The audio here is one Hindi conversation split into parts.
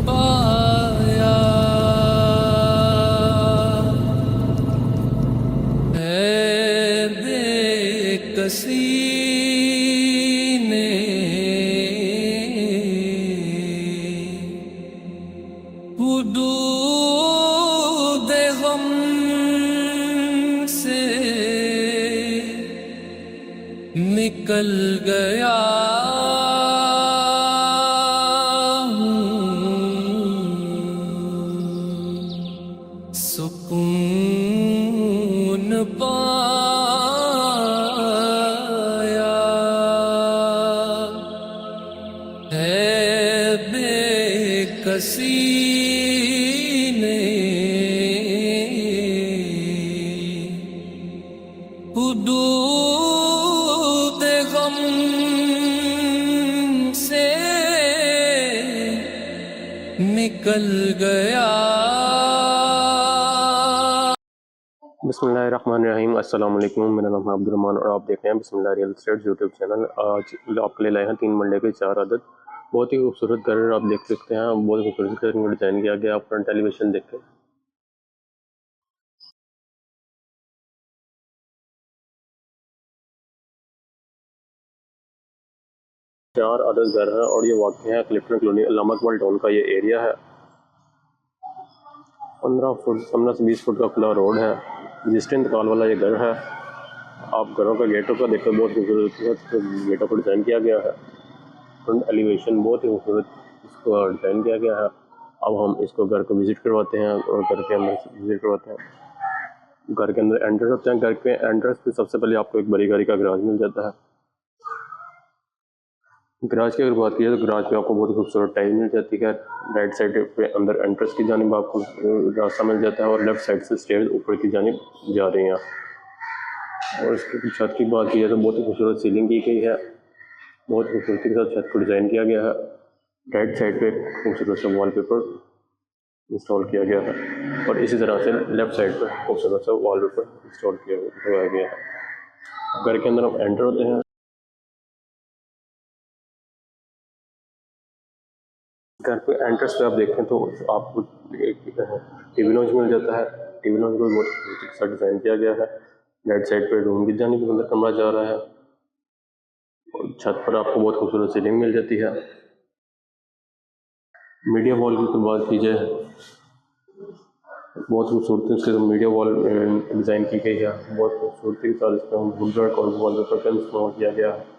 पाया है बेकसी ने हुदूद गम से निकल गया सुकून पाया है बेकसी ने हुदूद गम से निकल गया। बिस्मिल्लाहिर्रहमानिर्रहीम। अस्सलाम वालेकुम। मेरा नाम है अब्दुल रहमान और आप देख रहे हैं बिस्मिल्लाह रियल एस्टेट यूट्यूब चैनल। आज आपके लिए लाए हैं 3 मरले के 4 आदत। बहुत ही खूबसूरत घर आप देख सकते हैं। बहुत खूबसूरत घर में डिज़ाइन किया गया। आप फ्रंट एलिवेशन देखें। चार आदत घर है और ये वाक़ है क्लिफ्टन कॉलोनी अल्लामा टाउन का ये एरिया है। 15 से 20 फुट का खुला रोड है। रजिस्ट्री इंतकाल वाला ये घर है। आप घरों का गेटों का देखो, बहुत खूबसूरत गेटों को डिज़ाइन किया गया है। फ्रंट एलिवेशन बहुत ही खूबसूरत इसको डिज़ाइन किया गया है। अब हम इसको घर को विज़िट करवाते हैं और घर के अंदर विज़िट करवाते हैं। घर के अंदर एंटर होते हैं। घर के एंट्रेंस पे सबसे पहले आपको एक बड़ी गाड़ी का गराज मिल जाता है। गराज की अगर बात की जाए तो गराज पे आपको बहुत खूबसूरत टाइल मिल जाती है। राइट साइड पे अंदर एंट्रेंस की जानिब आपको रास्ता मिल जाता है और लेफ्ट साइड से स्टेयर्स ऊपर की जानिब जा रही हैं। और इसकी छत की बात की जाए तो बहुत ही खूबसूरत सीलिंग की गई है। बहुत खूबसूरती के साथ छत को डिज़ाइन किया गया है। राइट साइड पे खूबसूरत सा वॉलपेपर इंस्टॉल किया गया है और इसी तरह से लेफ्ट साइड पे खूबसूरत सा वॉलपेपर इंस्टॉल किया गया है। घर के अंदर हम एंटर होते हैं। घर पे एंट्रेंस पे आप देखें तो आपको एक टीवी लॉन्च मिल जाता है। टीवी लॉन्च को बहुत खूबसूरती के साथ डिज़ाइन किया गया है। राइट साइड पे रूम की जानिब अंदर कमरा जा रहा है और छत पर आपको बहुत खूबसूरत सीलिंग मिल जाती है। मीडिया वॉल की बात की जाए, बहुत खूबसूरती से मीडिया वॉल डिज़ाइन की गई है। बहुत खूबसूरती के साथ इसमें वुड वर्क और वॉलपेपर का इस्तेमाल किया गया है।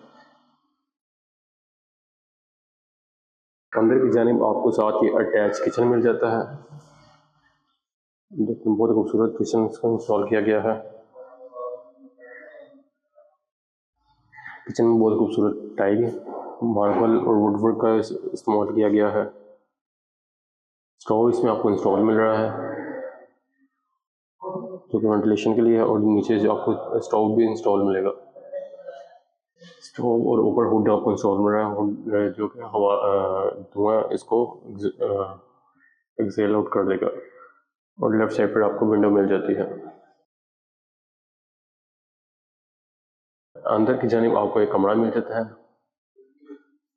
अंदर की जानिब आपको साथ ही अटैच किचन मिल जाता है। देखिए बहुत खूबसूरत किचन इसका इंस्टॉल किया गया है। किचन में बहुत खूबसूरत टाइल, मार्बल और वुडवर्क का इस्तेमाल किया गया है। स्टोव इसमें आपको इंस्टॉल मिल रहा है जो कि वेंटिलेशन के लिए है और नीचे जो आपको स्टोव भी इंस्टॉल मिलेगा। स्टोव और ऊपर हुड आपको इंस्टॉल मिल रहा है। हुड जो कि हवा धुआं इसको एक्सेल आउट कर देगा और लेफ्ट साइड पर आपको विंडो मिल जाती है। अंदर की जानिब आपको एक कमरा मिल जाता है।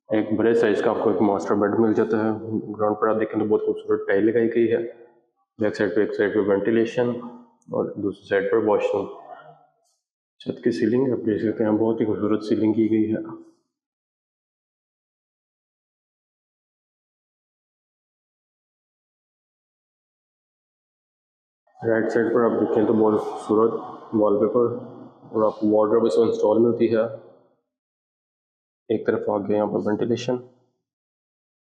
एक बड़े साइज का आपको एक मास्टर बेड मिल जाता है। ग्राउंड पर आप देखें तो बहुत खूबसूरत टाइल लगाई गई है। एक साइड पे वेंटिलेशन और दूसरी साइड पर वॉशरूम। छत की सीलिंग आप देख सकते हैं, बहुत ही खूबसूरत सीलिंग की गई है। राइट साइड पर आप देखें तो बहुत खूबसूरत वॉलपेपर और आपको वार्डरोब इसमें इंस्टॉल मिलती है। एक तरफ आ गया यहाँ पर वेंटिलेशन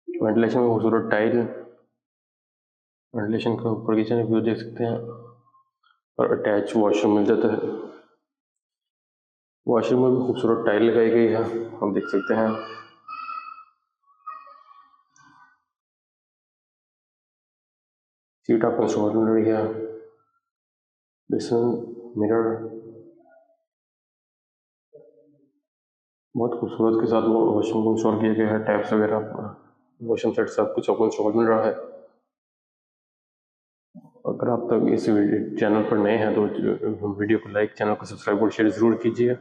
में खूबसूरत टाइल। वेंटिलेशन के ऊपर किचन व्यू देख सकते हैं और अटैच वॉशरूम मिल जाता है। वॉशरूम में भी खूबसूरत टाइल लगाई गई है, आप देख सकते हैं। सीट आपको इंस्टॉल मिल रही है। बेसिन, मिरर, बहुत खूबसूरत के साथ वॉशरूम को इंस्टॉल किया गया है। टैप्स वगैरह, वॉशरूम सेट सब कुछ आपको इंस्टॉल मिल रहा है। अगर आप तक इस चैनल पर नए हैं तो वीडियो को लाइक, चैनल को सब्सक्राइब और शेयर ज़रूर कीजिए।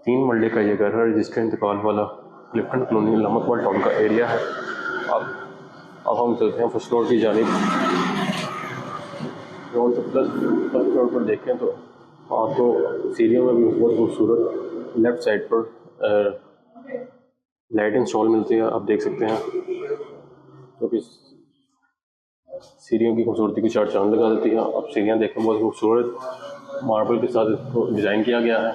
3 मरले का ये घर है, रजिस्टर इंतकाल वाला क्लिफ्टन कॉलोनी अल्लामा टाउन का एरिया है। आप अब हम चलते हैं फर्स्ट फ्लोर की जानिब। ग्राउंड प्लस फर्स्ट फ्लोर पर देखें तो आपको सीढ़ियों में भी बहुत खूबसूरत लेफ़्ट साइड पर लाइट इंस्टॉल मिलती है, आप देख सकते हैं, क्योंकि सीढ़ियों की खूबसूरती की चार चांद लगा देती है। अब सीढ़ियाँ देखें, बहुत खूबसूरत मार्बल के साथ इसको डिज़ाइन किया गया है।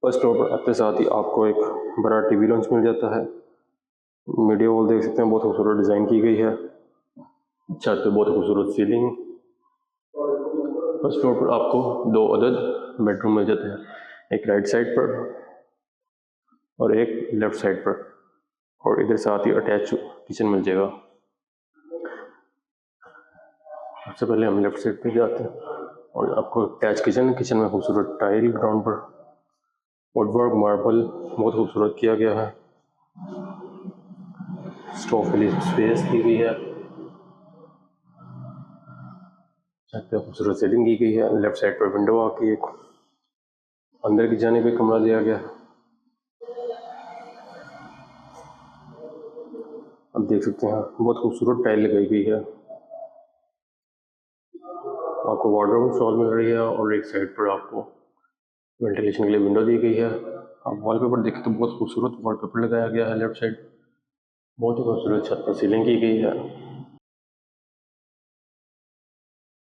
फर्स्ट फ्लोर पर आते साथ ही आपको एक बड़ा टीवी लॉन्च मिल जाता है। मीडिया वॉल देख सकते हैं, बहुत खूबसूरत डिज़ाइन की गई है। छत पे बहुत खूबसूरत सीलिंग। फर्स्ट फ्लोर पर आपको दो अदद बेडरूम मिल जाते हैं, एक राइट साइड पर और एक लेफ़्ट साइड पर, और इधर साथ ही अटैच किचन मिल जाएगा। सबसे पहले हम लेफ़्ट साइड पे जाते हैं और आपको अटैच किचन में खूबसूरत टाइल ग्राउंड पर, वुडवर्क मार्बल बहुत खूबसूरत किया गया है। स्टोव के लिए स्पेस दी गई है। छत पे खूबसूरत सेटिंग की गई है। लेफ़्ट साइड पर विंडो आके एक अंदर की जाने पे कमरा दिया गया। अब देख सकते हैं बहुत खूबसूरत टाइल लगाई गई है। आपको वार्डरोब इंस्टॉल मिल रही है और एक साइड पर आपको वेंटिलेशन के लिए विंडो दी गई है। आप वॉलपेपर देखें तो बहुत खूबसूरत वॉलपेपर लगाया गया है लेफ्ट साइड, बहुत ही खूबसूरत छत पर सीलिंग की गई है।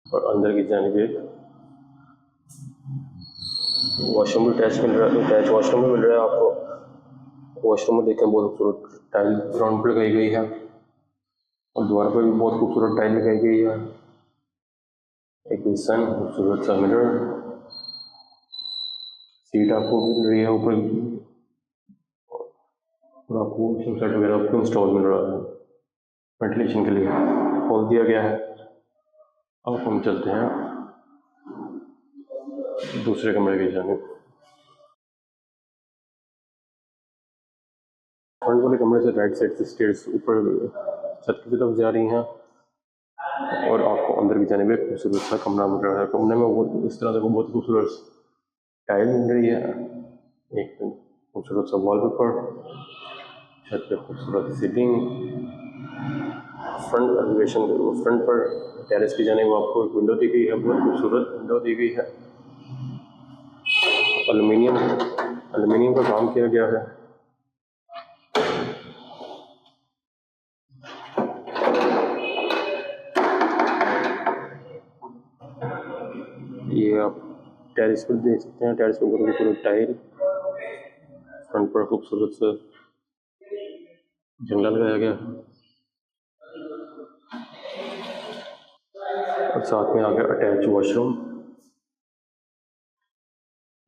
और अंदर की जानिब एक वॉशरूम भी अटैच वॉशरूम भी मिल रहा है आपको। वॉशरूम में देखें बहुत खूबसूरत टाइल ग्राउंड पर लगाई गई है और द्वार पर भी बहुत खूबसूरत टाइल लगाई गई है। एक बेसन, खूबसूरत सा मिरर, सीट आपको मिल रही है ऊपर, और आपको सेट वगैरह आपको इंस्टॉल मिल रहा है। वेंटिलेशन के लिए खोल दिया गया है। अब हम चलते हैं दूसरे कमरे की जानिब। फ्रंट वाले कमरे से राइट साइड से स्टेयर्स ऊपर छत की तरफ जा रही हैं और आपको अंदर की जानिब एक खूबसूरत सा कमरा मिल रहा है। कमरे में वो इस तरह से बहुत खूबसूरत टाइल मिल रही है, एक खूबसूरत सा वॉलपेपर, छत पे खूबसूरत सीलिंग। फ्रंट एलिवेशन फ्रंट पर टेरेस की जानिब आपको एक विंडो दी गई है, बहुत खूबसूरत विंडो दी गई है। एल्युमिनियम का काम किया गया है। ये आप टेरेस पर देख सकते हैं, टेरेस पर बहुत खूबसूरत टाइल, फ्रंट पर खूबसूरत सा जंगला लगाया गया है और साथ में आ गया अटैच वॉशरूम।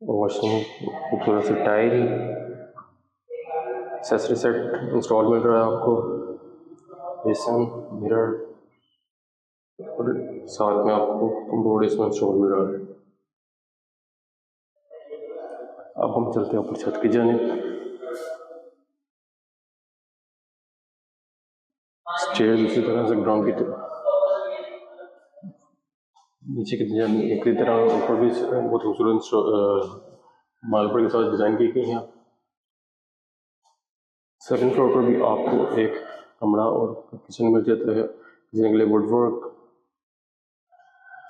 खूबसूरत सी टाइल, एक्सेसरी सेट इंस्टॉल मिल रहा है आपको, बेसन, मिरर, और साथ में आपको कमोड इसमें इंस्टॉल मिल रहा है। अब हम चलते हैं ऊपर छत की जानिब। स्टेयर्स उसी तरह से ग्राउंड की तरफ नीचे की तरह ऊपर भी बहुत खूबसूरत मार्बल के साथ डिज़ाइन की गई है। सेकंड फ्लोर पर भी आपको एक कमरा और किचन मिल जाता है। किचन के लिए वुडवर्क,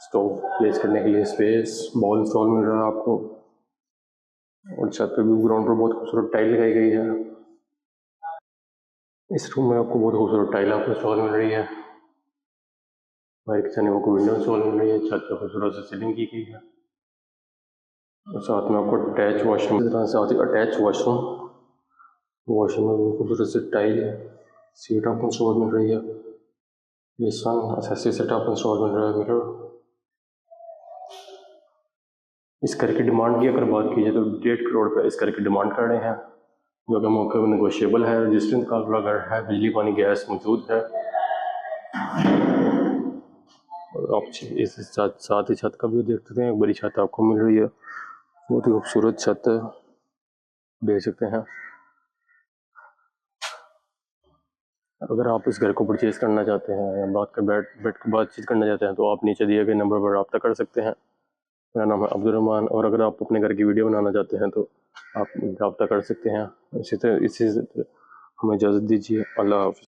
स्टोव प्लेस करने के लिए स्पेस, बॉल इंस्टॉल मिल रहा है आपको, और छत पे भी ग्राउंड पर बहुत खूबसूरत टाइल लगाई गई है। इस रूम में आपको बहुत खूबसूरत टाइल आपको इंस्टॉल मिल रही है। बाहर किचन में आपको विंडो इंस्टॉल मिल रही है। छत पे खूबसूरत से सीलिंग की गई है और साथ में आपको अटैच वॉशरूम, साथ ही अटैच वॉशरूम में भी खूबसूरत से टाइल, सीट आपको इंस्टॉल मिल रही है, बेसन, एक्सेसरी सेट आपको इंस्टॉल मिल रहा है, मिरर। इस घर की डिमांड की अगर बात की जाए तो 1.5 करोड़ पे इस घर की डिमांड कर रहे हैं, जो कि मौके पर नेगोशिएबल है। रजिस्ट्रेशन का घर है, बिजली पानी गैस मौजूद है, और आप इस साथ ही छत का भी देख सकते हैं। एक बड़ी छत आपको मिल रही है, बहुत ही खूबसूरत छत देख सकते हैं। अगर आप इस घर को परचेज़ करना चाहते हैं या बात कर बैठ के बातचीत करना चाहते हैं तो आप नीचे दिए गए नंबर पर रब्ता कर सकते हैं। मेरा नाम है अब्दुल रहमान, और अगर आप अपने घर की वीडियो बनाना चाहते हैं तो आप रब्ता कर सकते हैं। इसी तरह हमें इजाज़त दीजिए। अल्लाह हाफ़िज़।